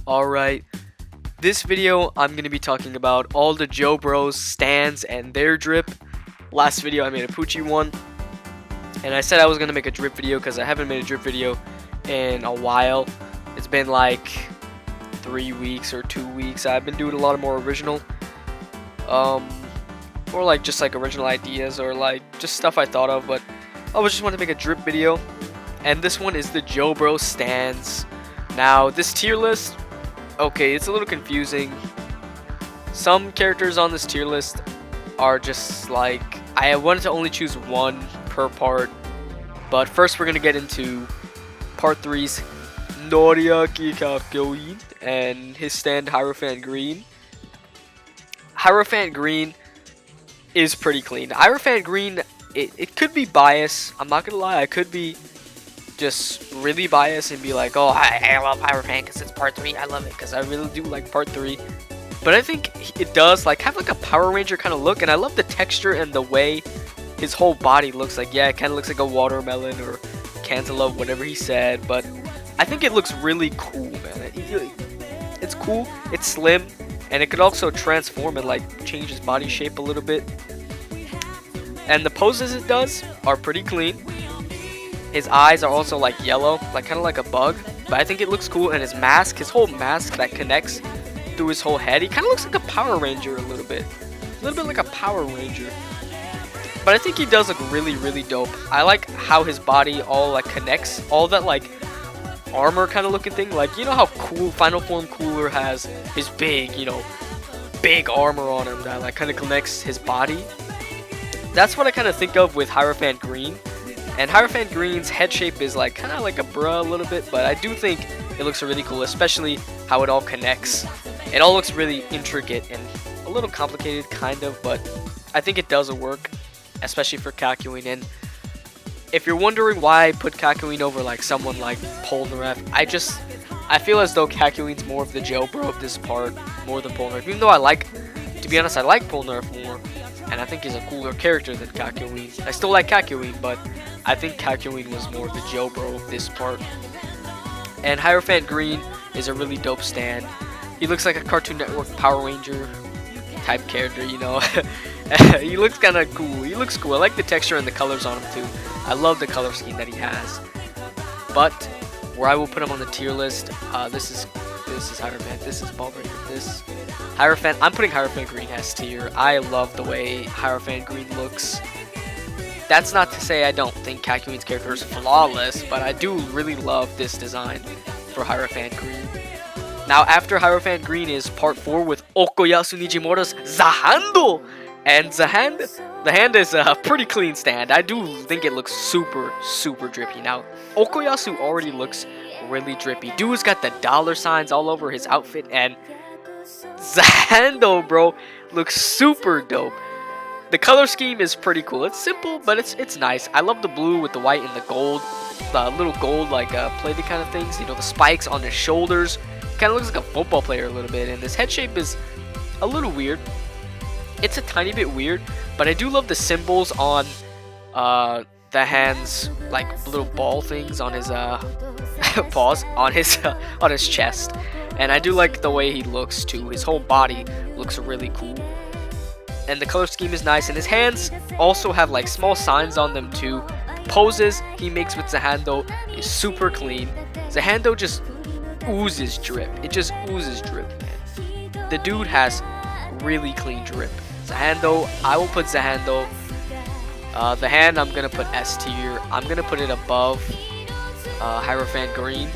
Alright, this video I'm going to be talking about all the Jobros stands and their drip. Last video I made a Poochie one, and I said I was going to make a drip video because I haven't made a drip video in a while. It's been like 3 weeks or 2 weeks. I've been doing a lot of more original, or like just like original ideas or like just stuff I thought of, but I just want to make a drip video, and this one is the Jobro stands. Now this tier list, okay, it's a little confusing. Some characters on this tier list are just like, I wanted to only choose one per part, but first we're gonna get into part 3's Noriaki Kakyoin and his stand Hierophant Green. Hierophant Green is pretty clean. Hierophant Green, it could be biased. I'm not gonna lie, I could be just really biased and be like, oh, I love Hierophant because it's part 3. I love it because I really do like part 3. But I think it does like have like a Power Ranger kind of look, and I love the texture and the way his whole body looks like. Yeah, it kind of looks like a watermelon or cantaloupe, whatever he said, but I think it looks really cool, man. It's cool, it's slim, and it could also transform and like change his body shape a little bit. And the poses it does are pretty clean. His eyes are also like yellow, like kind of like a bug, but I think it looks cool. And his mask, his whole mask that connects through his whole head, he kind of looks like a Power Ranger a little bit like a Power Ranger. But I think he does look really, really dope. I like how his body all like connects, all that like armor kind of looking thing. Like, you know how cool Final Form Cooler has his big, big armor on him that like kind of connects his body. That's what I kind of think of with Hierophant Green. And Hierophant Green's head shape is like kind of like a bruh a little bit, but I do think it looks really cool, especially how it all connects. It all looks really intricate and a little complicated kind of, but I think it does work, especially for Kakyoin. And if you're wondering why I put Kakyoin over like someone like Polnareff, I feel as though Kakyoin's more of the Jobro of this part, more than Polnareff. Even though to be honest, I like Polnareff more, and I think he's a cooler character than Kakyoin. I still like Kakyoin, but I think Kakyoin was more of the Jobro of this part. And Hierophant Green is a really dope stand. He looks like a Cartoon Network Power Ranger type character, He looks kind of cool. He looks cool. I like the texture and the colors on him too. I love the color scheme that he has. But where I will put him on the tier list, this is Hierophant. This is Ball Breaker. This Hierophant. I'm putting Hierophant Green S tier. I love the way Hierophant Green looks. That's not to say I don't think Kakyoin's character is flawless, but I do really love this design for Hierophant Green. Now, after Hierophant Green is part 4 with Okuyasu Nijimura's Zahando. And the hand is a pretty clean stand. I do think it looks super, super drippy. Now, Okuyasu already looks really drippy. Dude's got the dollar signs all over his outfit, and Zahando, bro, looks super dope. The color scheme is pretty cool. It's simple, but it's nice. I love the blue with the white and the gold. The little gold, like, plated kind of things. The spikes on his shoulders. Kind of looks like a football player a little bit. And his head shape is a little weird. It's a tiny bit weird, but I do love the symbols on the hands, like little ball things on his paws, on his chest. And I do like the way he looks too. His whole body looks really cool. And the color scheme is nice, and his hands also have like small signs on them too. Poses he makes with Zahando is super clean. Zahando just oozes drip. It just oozes drip, man. The dude has really clean drip. Zahando, I will put Zahando. The hand I'm gonna put S tier. I'm gonna put it above Hierophant Green.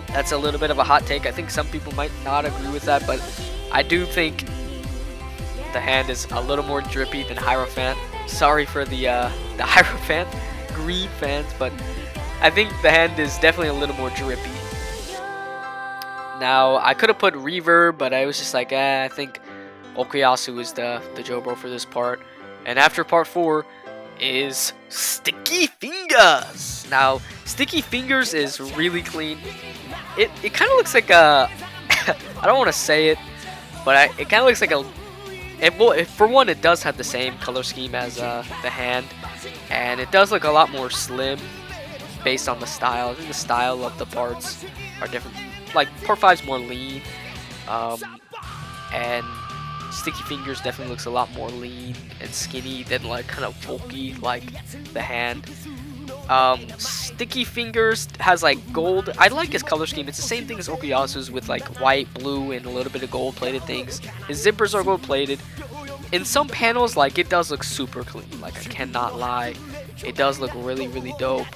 That's a little bit of a hot take. I think some people might not agree with that, but I do think the hand is a little more drippy than Hierophant. Sorry for the Hierophant Green fans, but I think the hand is definitely a little more drippy. Now, I could have put Reverb, but I was just like, I think Okuyasu is the Jobro for this part. And after part 4 is Sticky Fingers. Now, Sticky Fingers is really clean. It kind of looks like a I don't want to say it, but it kind of looks like a for one, it does have the same color scheme as the hand, and it does look a lot more slim based on the style. I think the style of the parts are different like part 5's more lean, and Sticky Fingers definitely looks a lot more lean and skinny than like kind of bulky like the hand. Sticky Fingers has like gold. I like his color scheme. It's the same thing as Okuyasu's with like white, blue, and a little bit of gold plated things. His zippers are gold plated. In some panels, like it does look super clean. Like I cannot lie, it does look really, really dope.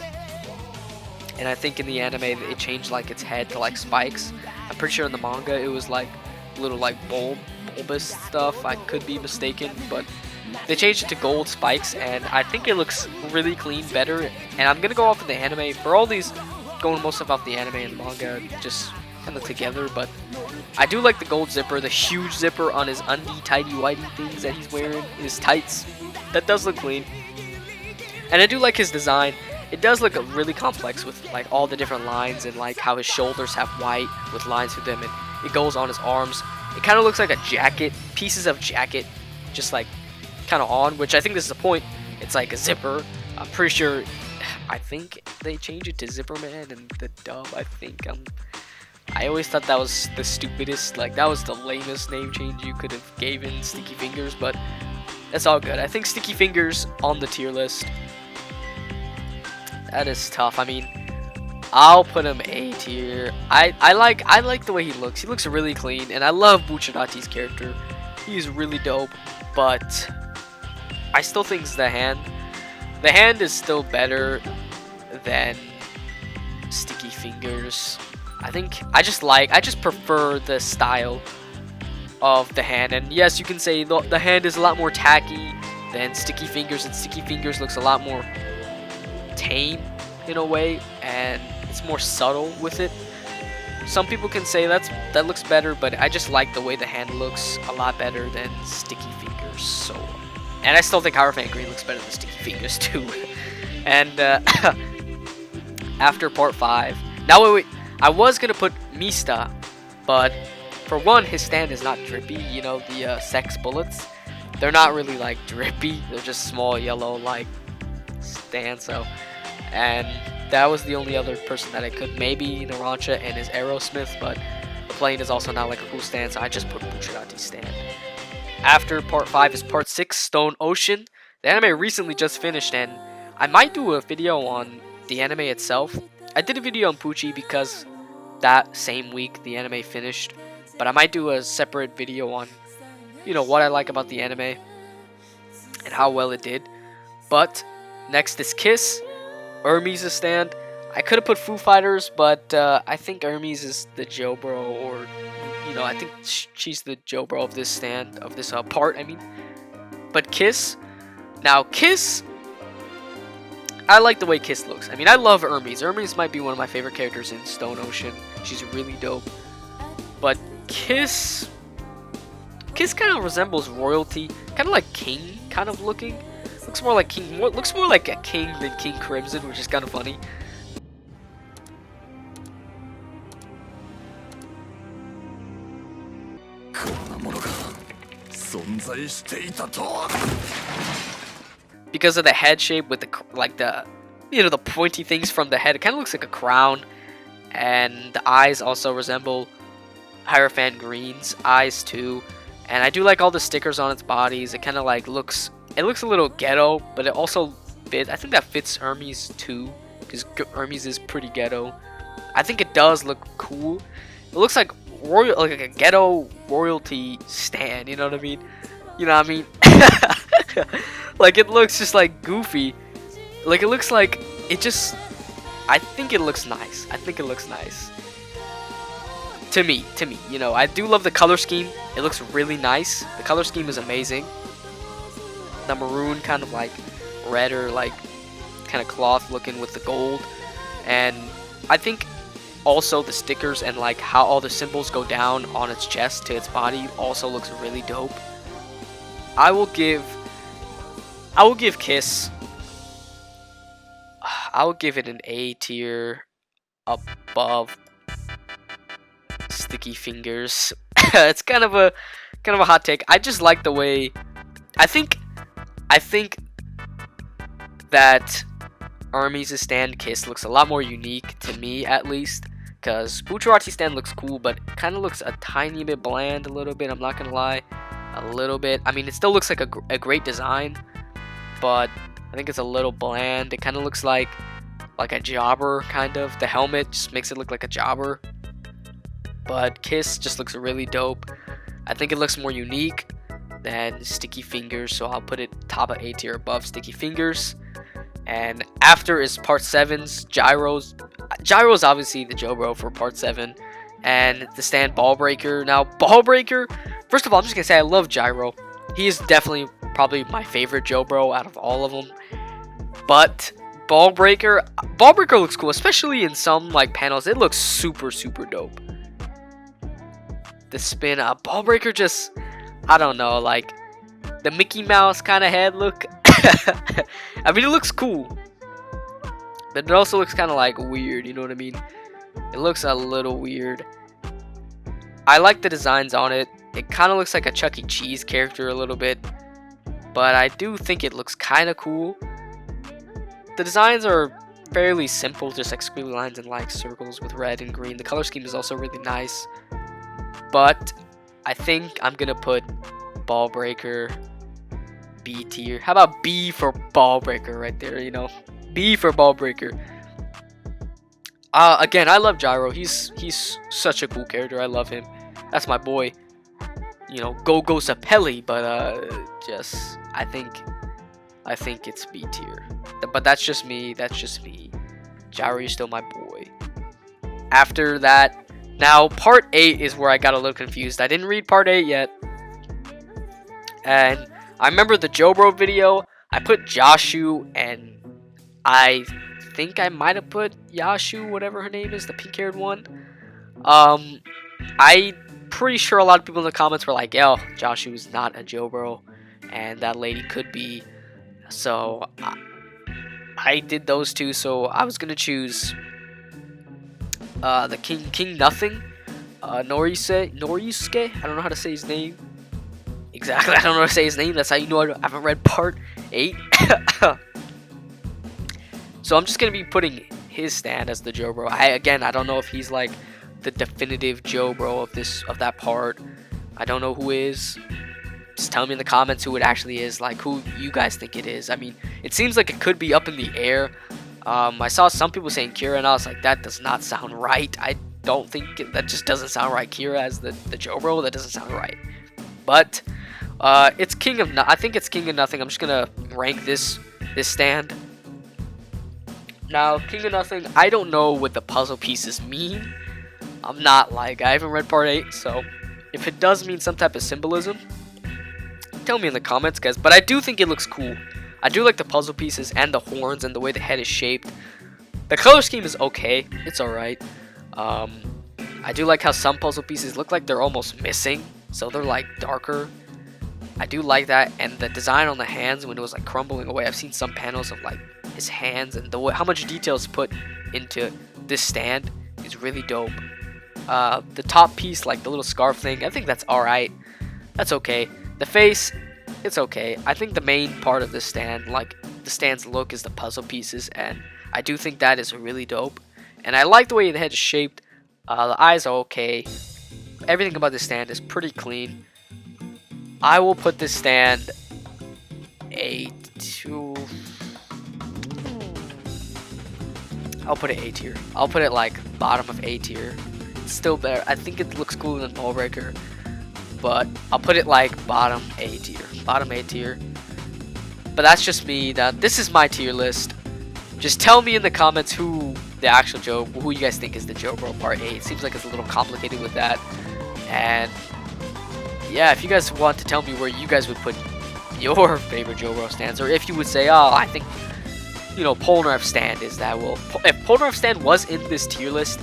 And I think in the anime it changed like its head to like spikes. I'm pretty sure in the manga it was like little like bulbous stuff. I could be mistaken, but they changed it to gold spikes, and I think it looks really clean, better. And I'm gonna go off of the anime for all these, going most about the anime and manga just kind of together. But I do like the gold zipper, the huge zipper on his undie tighty whitey things that he's wearing, his tights. That does look clean, and I do like his design. It does look really complex with like all the different lines and like how his shoulders have white with lines through them, and it goes on his arms. It kind of looks like a jacket, pieces of jacket, just like kind of on, which I think this is the point. It's like a zipper. I'm pretty sure, I think they changed it to Zipperman in the dub. I always thought that was the stupidest, like that was the lamest name change you could have given Sticky Fingers, but that's all good. I think Sticky Fingers on the tier list. That is tough. I mean, I'll put him A tier. I like the way he looks. He looks really clean, and I love Bucciarati's character. He's really dope, but I still think it's the hand. The hand is still better than Sticky Fingers. I just prefer the style of the hand. And yes, you can say the hand is a lot more tacky than Sticky Fingers, and Sticky Fingers looks a lot more tame in a way, and it's more subtle with it. Some people can say that looks better, but I just like the way the hand looks a lot better than Sticky Fingers. So, and I still think Hierophant Green looks better than Sticky Fingers too. And after part 5, now wait, I was gonna put Mista, but for one, his stand is not drippy. You know, the sex bullets, they're not really like drippy. They're just small yellow like stand. So, and that was the only other person that I could, maybe Narancia and his Aerosmith, but the plane is also not like a cool stand, so I just put Bucciarati's stand. After part 5 is part 6, Stone Ocean. The anime recently just finished, and I might do a video on the anime itself. I did a video on Pucci because that same week the anime finished, but I might do a separate video on, you know, what I like about the anime and how well it did. But next is Kiss. Hermes' stand. I could have put Foo Fighters, but I think Hermes is the Jobro, or you know, I think she's the Jobro of this stand, of this part. I mean, but Kiss. Now Kiss, I like the way Kiss looks. I mean, I love Hermes. Hermes might be one of my favorite characters in Stone Ocean. She's really dope. But Kiss kind of resembles royalty, kind of like King, kind of looking. Looks more like King. Looks more like a king than King Crimson, which is kind of funny. Because of the head shape with the the pointy things from the head, it kind of looks like a crown, and the eyes also resemble Hierophant Green's eyes too. And I do like all the stickers on its bodies. It kind of like looks. It looks a little ghetto, but it also fits. I think that fits Hermes too, because Hermes is pretty ghetto. I think it does look cool. It looks like like a ghetto royalty stand. You know what I mean? You know what I mean? Like it looks just like goofy. Like it looks like it just. I think it looks nice. I think it looks nice. To me, you know, I do love the color scheme. It looks really nice. The color scheme is amazing. The maroon kind of like red or like kind of cloth looking with the gold, and I think also the stickers and like how all the symbols go down on its chest to its body also looks really dope. I will give Kiss, I will give it an A tier above Sticky Fingers. It's kind of a hot take. I just like the way I think that Hermes' stand Kiss looks a lot more unique to me, at least, because Bucciarati stand looks cool, but it kind of looks a tiny bit bland, a little bit. I'm not gonna lie, a little bit. I mean, it still looks like a great design, but I think it's a little bland. It kind of looks like a jobber, kind of. The helmet just makes it look like a jobber, but Kiss just looks really dope. I think it looks more unique than Sticky Fingers, so I'll put it top of A tier above Sticky Fingers. And after is part 7's Gyro's. Gyro's obviously the Jobro for part 7, and the stand Ball Breaker. Now, Ball Breaker, first of all, I'm just gonna say I love Gyro. He is definitely probably my favorite Jobro out of all of them. But Ball Breaker looks cool, especially in some like panels. It looks super dope. The spin, Ball Breaker just, I don't know, like the Mickey Mouse kind of head look. I mean, it looks cool, but it also looks kind of like weird, you know what I mean? It looks a little weird. I like the designs on it. It kind of looks like a Chuck E. Cheese character a little bit, but I do think it looks kind of cool. The designs are fairly simple, just like squiggly lines and like circles with red and green. The color scheme is also really nice, but I think I'm gonna put Ball Breaker B tier. How about B for Ball Breaker right there, you know? B for Ball Breaker. Again, I love Gyro. He's such a cool character. I love him. That's my boy. You know, go Sapelli, but just I think it's B tier. But that's just me. Gyro, you're still my boy. After that, now part 8 is where I got a little confused. I didn't read part 8 yet, and I remember the Jobro video. I put Joshu, and I think I might have put Yashu, whatever her name is, the pink-haired one. I'm pretty sure a lot of people in the comments were like, "Yo, Joshu is not a Jobro, and that lady could be." So I did those two. So I was gonna choose the King Nothing, Norisuke. I don't know how to say his name. Exactly, I don't know how to say his name. That's how you know I haven't read part 8. So I'm just gonna be putting his stand as the Jobro. I don't know if he's like the definitive Jobro of that part. I don't know who is. Just tell me in the comments who it actually is, like who you guys think it is. I mean, it seems like it could be up in the air. I saw some people saying Kira, and I was like, that does not sound right. I don't think that just doesn't sound right. Kira as the Jobro, that doesn't sound right. But it's King of I think it's King of Nothing. I'm just gonna rank this stand. Now, King of Nothing, I don't know what the puzzle pieces mean. I haven't read part 8, so if it does mean some type of symbolism, tell me in the comments, guys. But I do think it looks cool. I do like the puzzle pieces and the horns and the way the head is shaped. The color scheme is okay. It's alright. I do like how some puzzle pieces look like they're almost missing, so they're like darker. I do like that, and the design on the hands when it was like crumbling away. I've seen some panels of like his hands, and how much detail is put into this stand is really dope. The top piece, like the little scarf thing, I think that's alright. That's okay. The face, it's okay. I think the main part of this stand, like the stand's look, is the puzzle pieces, and I do think that is really dope. And I like the way the head is shaped. The eyes are okay. Everything about this stand is pretty clean. I will put this stand I'll put it A tier. I'll put it like bottom of A tier. It's still better. I think it looks cooler than Ball Breaker, but I'll put it like bottom A tier. Bottom A tier. But that's just me. Now, this is my tier list. Just tell me in the comments who the actual who you guys think is the Jobro part 8. It seems like it's a little complicated with that. And yeah, if you guys want to tell me where you guys would put your favorite Jobro stands, or if you would say, oh, I think, you know, Polnareff stand is that. Well, if Polnareff stand was in this tier list,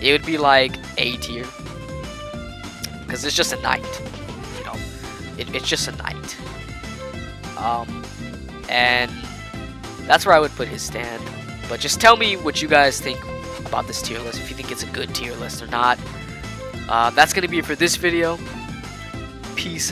it would be like A tier, because it's just a knight, you know, it's just a knight. And that's where I would put his stand. But just tell me what you guys think about this tier list, if you think it's a good tier list or not. That's gonna be it for this video. Peace